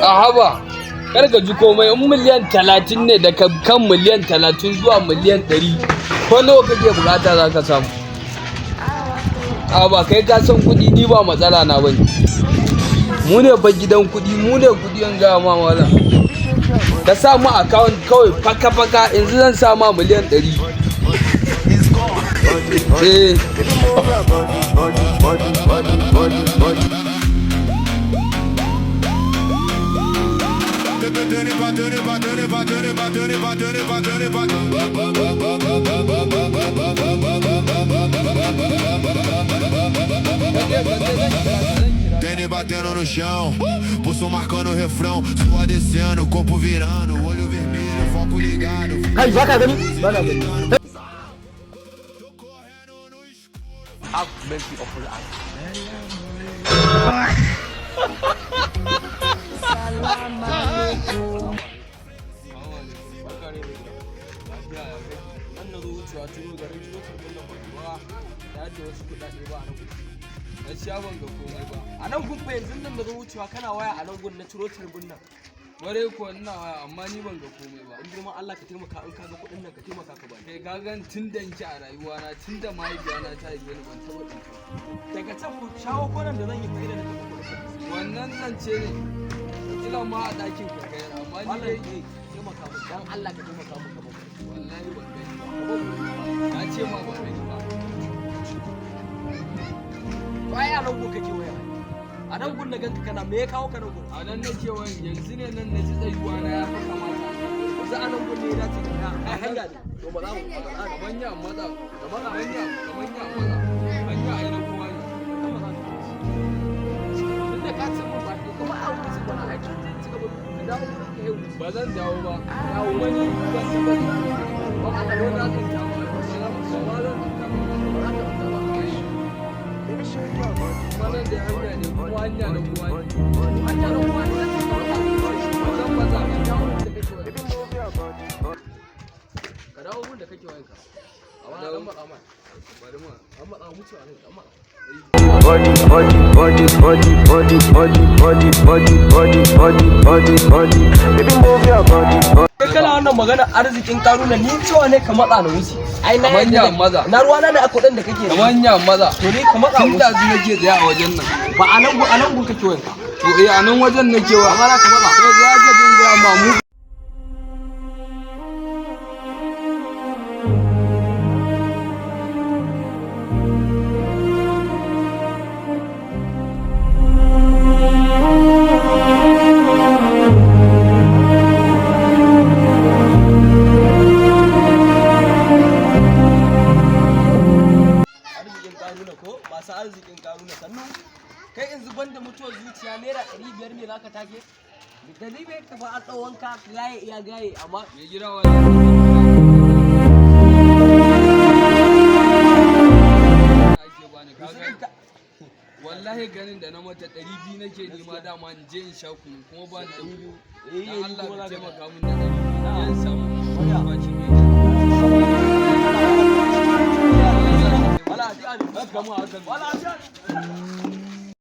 a haba kar ka ji komai in miliyan 30 ne daga kan miliyan 30 zuwa miliyan 100 ko nawa kake bukata za ka samu a ba kai ka san kuɗi ni ba matsala na bane mu ne fa gidan kuɗi mu ne kuɗi an ga ma wala ka sa mu account kawai faka yanzu zan sa ma miliyan 100 Tênis batendo no chão, pulso marcando o refrão, suor descendo, corpo virando, olho vermelho, foco ligado. Kai ba ka gani? Ba na gani. Up plenty of life. Ban ga komai ba a nan gun yanzu nan da zo wucewa kana waya a nan gun na ciro turbin nan ware ko ina waya amma ni ban ga komai ba in girman Allah ka taimaka in kaga kuɗin nan ka taimaka ka ba kai ka gan tun da nki a rayuwa na tun da mahaifiya na ta yi ni ban taɓa ɗinka daga can ku shawo konan da zan yi fa'ida da wannan zance ne kila ma a ɗakin ka kai amma ni dai taimaka mu dan Allah ka taimaka mu ka ba wallahi ban gani ba na ce ma ban gani ba baya nan gun kake waya a nan gun da ganka kana me ya kawo ka nan gun a nan nake waya yanzu ne nan na ji tsayuwa na ya fa kamata yanzu a nan gun ne ya dace ka ai hanya ne to ba za mu faɗa manya maza kamar manya maza hanya ai na kowa ne tunda ka ce mun ba kuma a wuce su bana aiki ci gaba da dawo ka yau ba zan dawo ba dawo wani ba sai ba ba ka da na kan dawo ba za mu sawala mana da hanya ne kuma hanya na kuwa ne hanya na kuwa ne zan maza ka dawo da kake ka dawo mun da kake wanka amma dan matsa ma bari mu an matsa mutuwa ne amma body. Baby move your body. Kana wannan magana arzikin karuna ni cewa ne ka matsa na wuce. Ai na manya maza. Na ruwana da akudin da kake. Manya maza. To ni ka matsa wuce. Tunda nake tsaya a wajen nan. Ba a nan gun kake wanka. To a nan wajen nake wa. Amma ka matsa. Sai za ka dinga mamu. Arzikin karuna sannu kai in zuban da mutuwar zuciya naira 500 ne zaka take da ni bai tafi a tsawon ka gaye iya gaye amma me jira wallahi ganin da na mata 200 nake nima dama in je in sha kunu kuma ba ni da dan Allah ya taimaka min da 200 yan samu baci ne wala ji wala